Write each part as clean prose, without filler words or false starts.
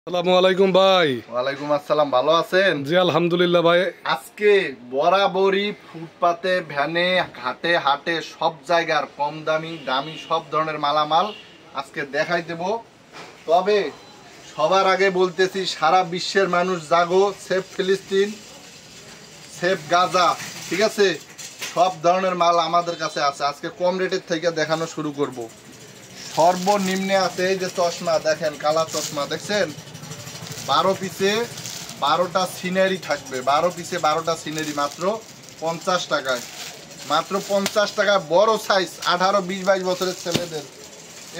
আসসালামু আলাইকুম ভাই। ওয়ালাইকুম আসসালাম, ভালো আছেন? জি আলহামদুলিল্লাহ ভাই। আজকে বরাবরই ফুটপাতে, ভ্যানে, ঘাটে, হাটে সব জায়গার কম দামি দামি সব ধরনের মালামাল আজকে দেখাই দেব। তবে সবার আগে বলতেছি, সারা বিশ্বের মানুষ জাগো, সেফ ফিলিস্তিন, সেফ গাজা, ঠিক আছে? সব ধরনের মাল আমাদের কাছে আছে। আজকে কম রেটের থেকে দেখানো শুরু করব। সর্বনিম্নে আছে এই যে চশমা, দেখেন কালার চশমা, দেখছেন? 12 পিসে 12টা সিনারি থাকবে। 12 পিসে 12টা সিনারি মাত্র 50 টাকায়। মাত্র 50 টাকায় বড় সাইজ 18, 20, 22 বছরের ছেলেদের।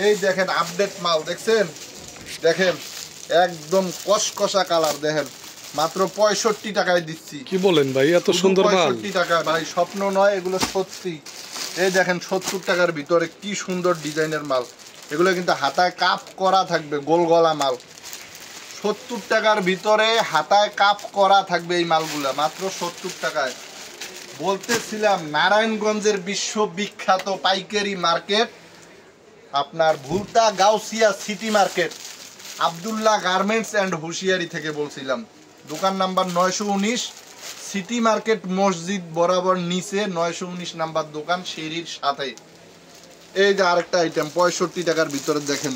এই দেখেন আপডেট মাল, দেখছেন? দেখেন একদম কসকসা কালার, দেখেন মাত্র 65 টাকায় দিচ্ছি। কি বলেন ভাই, এত সুন্দর মাল? 65 টাকা ভাই, স্বপ্ন নয়, এগুলো সত্যি। এই দেখেন 70 টাকার ভিতরে কি সুন্দর ডিজাইনের মাল। এগুলো কিন্তু হাতায় কাপ করা থাকবে, গোল গলা মাল। 70 টাকার ভিতরে হাতায় কাপ করা থাকবে এই মালগুলা, মাত্র 70 টাকায়। বলতেছিলাম নারায়ণগঞ্জের বিশ্ববিখ্যাত পাইকারি মার্কেট, আপনার Bhulta Gausia city market, Abdullah garments and হুঁশিয়ারি থেকে বলছিলাম। দোকান নাম্বার 919, সিটি মার্কেট মসজিদ বরাবর নিচে 919 নাম্বার দোকান, সিঁড়ির সাথে। এই যে আরেকটা আইটেম 65 টাকার ভিতরে, দেখেন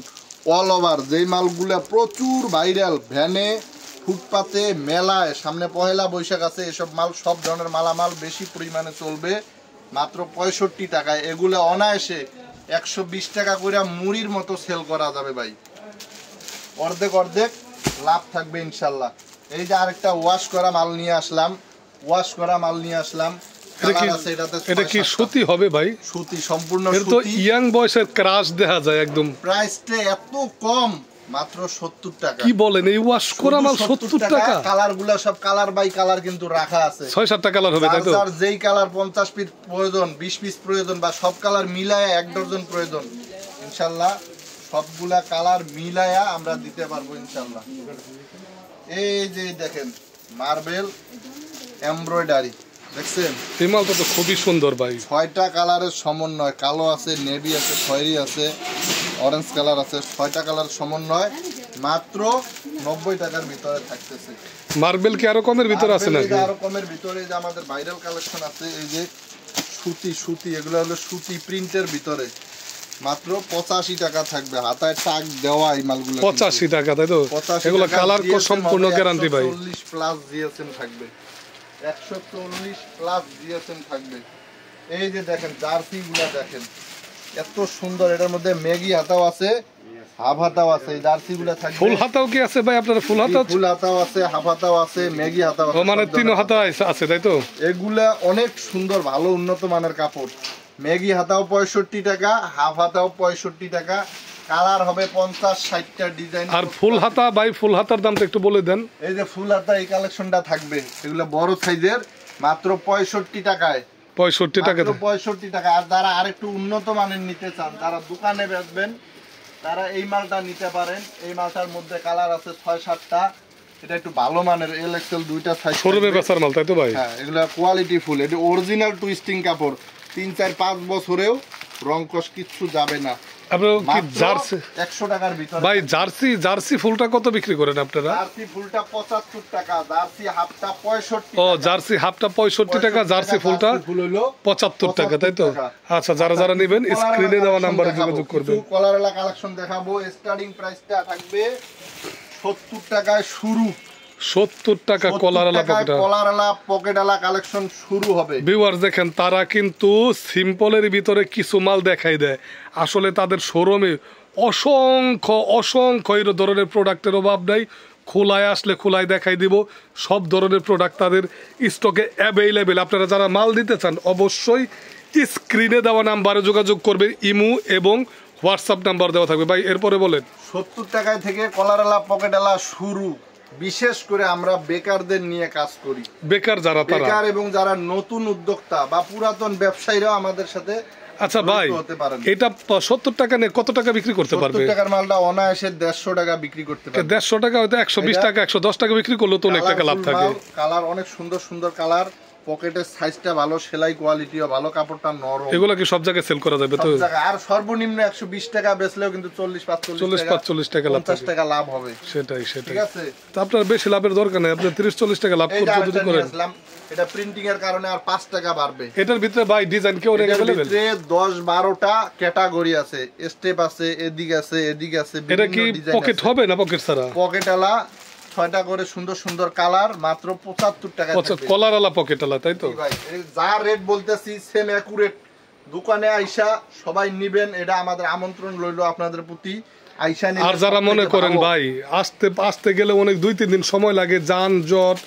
অল ওভার যেই মালগুলা প্রচুর ভাইরাল, ভ্যানে, ফুটপাতে, মেলায়, সামনে পহেলা বৈশাখ আছে, এসব মাল সব ধরনের মালামাল বেশি পরিমাণে চলবে মাত্র 65 টাকায়। এগুলো অনায়াসে 120 টাকা করে মুড়ির মতো সেল করা যাবে ভাই, অর্ধেক অর্ধেক লাভ থাকবে ইনশাল্লাহ। এই যে আরেকটা ওয়াশ করা মাল নিয়ে আসলাম, ওয়াশ করা মাল নিয়ে আসলাম। এটা কি সুতি হবে ভাই? সুতি, সম্পূর্ণ এর তো ইয়াং বয়সের ক্রাশ দেখা যায় একদম। প্রাইসটা এত কম, মাত্র 70 টাকা। কি বলেন, এই ওয়াশ করা মাল 70 টাকা? কালারগুলো সব কালার বাই কালার কিন্তু রাখা আছে, 6-7টা কালার হবে তাই তো? আর যেই কালার 50 পিস প্রয়োজন, 20 পিস প্রয়োজন, বা সব কালার মিলায়া 1 ডজন প্রয়োজন, ইনশাআল্লাহ সবগুলা কালার মিলায়া আমরা দিতে পারবো ইনশাআল্লাহ। এই যে দেখেন মার্বেল এমব্রয়ডারি, দেখছেন? এই মালটা তো খুবই সুন্দর ভাই। 6টা কালারের সমন্বয়, কালো আছে, নেভি আছে, খয়েরি আছে, অরেঞ্জ কালার আছে, 6টা কালার সমন্বয় মাত্র 90 টাকার ভিতরে থাকতেছে। মার্বেল কি আরো কমের ভিতরে আছে নাকি? আরো কমের ভিতরে যে আমাদের ভাইরাল কালেকশন আছে, এই যে সুতি, এগুলো হলো সুতি প্রিন্টের ভিতরে, মাত্র 85 টাকা থাকবে। হাতায় টাক দেওয়া এই মালগুলো 85 টাকা তাই তো? এগুলো কালার কো সম্পূর্ণ গ্যারান্টি ভাই। 140 প্লাস জিএসএম থাকবে, 140 প্লাস জিএসএম থাকবে। এই যে দেখেন জার্সি গুলা, দেখেন এত সুন্দর। এটার মধ্যে মেগি হাতাও আছে, হাফ হাতাও আছে। এই জার্সি গুলা থাকবে। ফুল হাতাও কি আছে ভাই আপনার? ফুল হাতাও, ফুল হাতাও আছে, হাফ হাতাও আছে, মেগি হাতাও আছে, মানে 3 হাতা আছে তাই তো? এগুলা অনেক সুন্দর, ভালো উন্নত মানের কাপড়। মেগি হাতাও 65 টাকা, হাফ হাতাও 65 টাকা। কালার হবে 50-60টা ডিজাইন। আর ফুল হাতা ভাই, ফুল হাতার দামটা একটু বলে দেন। এই যে ফুল হাতা, এই কালেকশনটা থাকবে, এগুলো বড় সাইজের, মাত্র 65 টাকায়। 65 টাকা, 65 টাকা। আর যারা আরেকটু উন্নত মানের নিতে চান, যারা দোকানে বেচবেন, তারা এই মালটা নিতে পারেন। এই মালটার মধ্যে কালার আছে 6-7টা। এটা একটু ভালো মানের, এল এক্সেল 2টা সাইজ, শোরুমে বেচার মাল তাই তো ভাই? হ্যাঁ, এগুলা কোয়ালিটি ফুল। এটা অরিজিনাল টুইস্টিং কাপড়, 3-4-5 বছরেও রং কস কিচ্ছু যাবে না। আপনারা কি জার্সি 100 টাকার ভিতরে ভাই? জার্সি ফুলটা কত বিক্রি করেন আপনারা? জার্সি ফুলটা 75 টাকা, জার্সি হাফটা 65 ও, টাকা। জার্সি হাফটা 65 টাকা, জার্সি ফুলটা 75 টাকা তাই তো? আচ্ছা, যারা নেবেন স্ক্রিনে দেওয়া নম্বরে যোগাযোগ করবেন। কলারওয়ালা কালেকশন দেখাবো। স্টার্টিং প্রাইসটা থাকবে 70 টাকায় শুরু। 70 টাকা কলারওয়ালা পকেটওয়ালা কালেকশন শুরু হবে। ভিউয়ার্স দেখেন, তারা কিন্তু সিম্পলের ভিতরে কিছু মাল দেখাই দেয়, আসলে তাদের শোরুমে অসংখ্য এই ধরনের প্রোডাক্টের অভাব নাই। খোলায় আসলে খোলায় দেখাই দিব, সব ধরনের প্রোডাক্ট তাদের স্টকে অ্যাভেলেবেল। আপনারা যারা মাল দিতে চান অবশ্যই স্ক্রিনে দেওয়া নাম্বারে যোগাযোগ করবেন। ইমো এবং হোয়াটসঅ্যাপ নাম্বার দেওয়া থাকবে ভাই। এরপরে বলেন। 70 টাকায় থেকে কলারওয়ালা পকেটওয়ালা শুরু। বিশেষ করে আমরা বেকারদের নিয়ে কাজ করি। বেকার যারা, তারা বেকার এবং যারা নতুন উদ্যোক্তা বা পুরাতন ব্যবসায়ীরাও আমাদের সাথে। আচ্ছা ভাই, এটা 70 টাকা নিয়ে কত টাকা বিক্রি করতে পারবে? 70 টাকার মালটা অনায়াসে 150 টাকা বিক্রি করতে পারবে। 150 টাকা হয়তো 120 টাকা 110 টাকা বিক্রি করলে তো অনেক টাকা লাভ থাকে। কালার অনেক সুন্দর কালার, পকেটের সাইজটা ভালো, সেলাই কোয়ালিটিও ভালো, কাপড়টা নরম। এগুলো কি সব জায়গায় সেল করা যাবে তো? সব জায়গায়। আর সর্বনিম্ন 120 টাকা বেচলেও কিন্তু 40-45 টাকা 50 টাকা লাভ হবে। সেটাই ঠিক আছে। তো আপনার বেশি লাভের দরকার নেই, আপনি 30-40 টাকা লাভ করতে যদি করেন। এটা প্রিন্টিং এর কারণে আর 5 টাকা বাড়বে। এটার ভিতরে ভাই ডিজাইন কি অনেক अवेलेबल? এর ভিতরে 10-12টা ক্যাটাগরি আছে, স্টেপ আছে, এদিক আছে, এদিক আছে। এটা কি পকেট হবে না পকেট ছাড়া? পকেটওয়ালা 6টা করে সুন্দর সুন্দর কালার, মাত্র 75 টাকা থাকবে। কলারওয়ালা পকেটওয়ালা, তাই তো ভাই? যা রেট বলতেছি সেম একুরেট। দোকানে আইসা সবাই নিবেন, এটা আমাদের আমন্ত্রণ রইল আপনাদের প্রতি। আইসা নিবেন। আর যারা মনে করেন ভাই আসতে গেলে অনেক 2-3 দিন সময় লাগে, যানজট,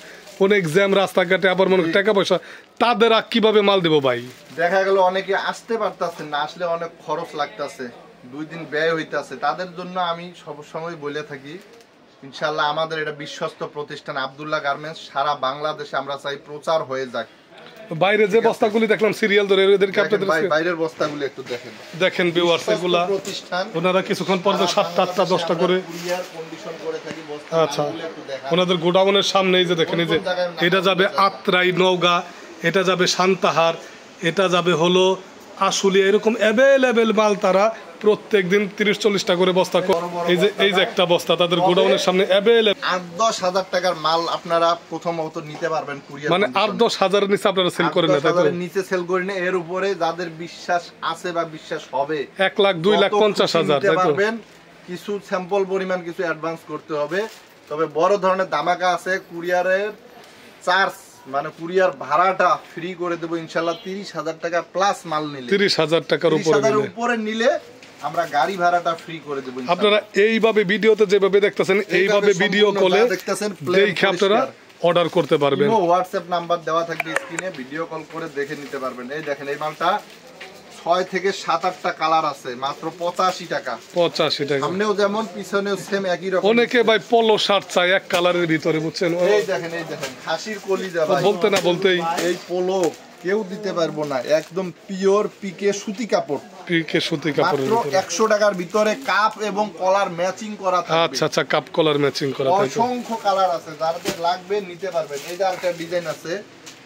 অনেক জ্যাম রাস্তাঘাটে, আবার মনে টাকা পয়সা, তাদের কিভাবে মাল দেবো ভাই? দেখা গেল অনেকে আসতে পারতাছেন না, আসলে অনেক খরচ লাগতাছে, 2 দিন ব্যয় হইতাছে। তাদের জন্য আমি সবসময় বলে থাকি, ইনশাআল্লাহ আমাদের এটা বিশ্বস্ত প্রতিষ্ঠান আব্দুল্লাহ গার্মেন্টস, সারা বাংলাদেশে আমরা চাই প্রচার হয়ে যাক। বাইরে যে বস্তাগুলি দেখলাম সিরিয়াল ধরে, এদেরকে আপনাদের বাইরের বস্তাগুলি একটু দেখেন ভিউয়ার্স, এগুলা প্রতিষ্ঠান, ওনারা কিছুক্ষণ পর 7টা 8টা 10টা করে কুরিয়ার কন্ডিশন করে থাকি বস্তা। আচ্ছা, ওনাদের গোডাউনের সামনেই যে দেখেন, এই যে এটা যাবে আত্রাই নওগাঁ, এটা যাবে সান্তাহার, এটা যাবে হলো আশুলিয়া, এরকম অ্যাভেলেবেল মাল তারা প্রত্যেকদিন 30-40টা করে বস্তা। এই যে একটা বস্তা তাদের গোডাউনের সামনে অ্যাভেলেবেল। 8-10 হাজার টাকার মাল আপনারা প্রথমত নিতে পারবেন কুরিয়ার, মানে 8-10 হাজারের নিচে আপনারা সেল করেন না, তাই তো? নিচে সেল করেন না। এর উপরে যাদের বিশ্বাস আছে বা বিশ্বাস হবে, 1 লাখ 2 লাখ 50,000, তাই তো? কিছু স্যাম্পল পরিমাণ কিছু অ্যাডভান্স করতে হবে। তবে বড় ধরনের ধামাকা আছে, কুরিয়ারের চার্জ মানে কুরিয়ার ভাড়াটা ফ্রি করে দেবো ইনশাআল্লাহ। 30,000 টাকা প্লাস মাল নিলে, 30,000 টাকার উপরে নিলে আমরা গাড়ি ভাড়াটা ফ্রি করে দেবো। আপনারা এইভাবে ভিডিওতে যেভাবে দেখতেছেন, এইভাবে ভিডিও কলে দেখে আপনারা অর্ডার করতে পারবেন। হোয়াটসঅ্যাপ নাম্বার দেওয়া থাকবে স্ক্রিনে, ভিডিও কল করে দেখে নিতে পারবেন। এই দেখেন, এই মালটা 6 থেকে 7-8টা কালার আছে, মাত্র 85 টাকা। 85 টাকা, সামনেও যেমন পিছনেও সেম একই রকম। অনেকে ভাই পোলো শার্ট চাই এক কালারের ভিতরে, বুঝছেন? এই দেখেন খাসির কলিজা ভাই, বলতে না বলতেই এই পোলো কেউ দিতে পারবো না, একদম পিওর পিকে সুতি কাপড়। পিকে সুতি কাপড়, মাত্র 100 টাকার ভিতরে কাপ এবং কলার ম্যাচিং করা থাকবে। আচ্ছা, কাপ কলার ম্যাচিং করা থাকবে। অসংখ্য কালার আছে, যাদের লাগবে নিতে পারবেন। এই যে আরেকটা ডিজাইন আছে,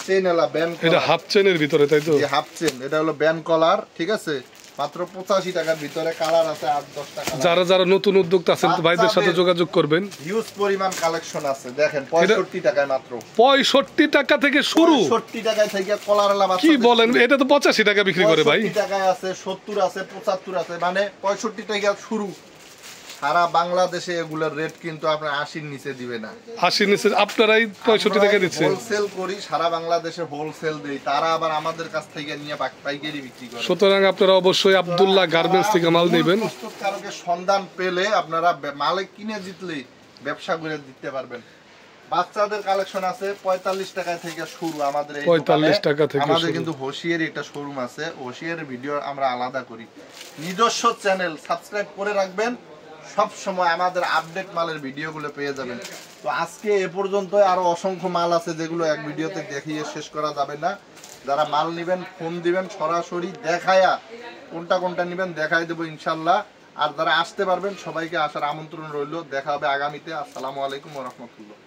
চেনওয়ালা ব্যান্ড, এটা হাফ চেনের ভিতরে, তাই তো? হাফ চেন, এটা হলো ব্যান্ড কলার, ঠিক আছে? মাত্র 85 টাকার ভিতরে কালার আছে 8-10 টাকা। যারা নতুন উদ্যোক্তা আছেন ভাইদের সাথে যোগাযোগ করবেন, হিউজ পরিমাণ কালেকশন আছে। দেখেন 65 টাকায় মাত্র, 65 টাকা থেকে শুরু। 65 টাকায় থেকে কলারওয়ালা বাচ্চা, কি বলেন? এটা তো 85 টাকা বিক্রি করে ভাই। 65 টাকায় আছে, 70 আছে, 75 আছে, মানে 65 টাকা শুরু। সারা বাংলাদেশে এগুলোর রেট কিন্তু আপনার 80-র নিচে দিবে না। 80-র নিচে আপনারাই 65 টাকা দিচ্ছেন। হোলসেল করি, সারা বাংলাদেশে হোলসেল দেই, তারা আবার আমাদের কাছ থেকে নিয়ে পাইকারি বিক্রি করে। সুতরাং আপনারা অবশ্যই আব্দুল্লাহ গার্মেন্টস থেকে মাল নেবেন। প্রস্তুতকারকের সন্ধান পেলে আপনারা মালে কিনে জিতলে ব্যবসা করে দিতে পারবেন। বাচ্চাদের কালেকশন আছে 45 টাকা থেকে শুরু আমাদের এই 45 টাকা থেকে আমাদের কিন্তু হোশিয়ারি একটা শোরুম আছে, হোশিয়ারের ভিডিও আমরা আলাদা করি। নিজস্ব চ্যানেল সাবস্ক্রাইব করে রাখবেন, সব সময় আমাদের আপডেট মালের ভিডিওগুলো পেয়ে যাবেন। তো আজকে এ পর্যন্ত, আরো অসংখ্য মাল আছে যেগুলো এক ভিডিওতে দেখিয়ে শেষ করা যাবে না। যারা মাল নেবেন ফোন দিবেন, সরাসরি দেখায়া কোনটা নেবেন দেখাই দেবো ইনশাল্লাহ। আর যারা আসতে পারবেন সবাইকে আসার আমন্ত্রণ রইল। দেখা হবে আগামীতে। আসসালামু আলাইকুম ওয়া রাহমাতুল্লাহ।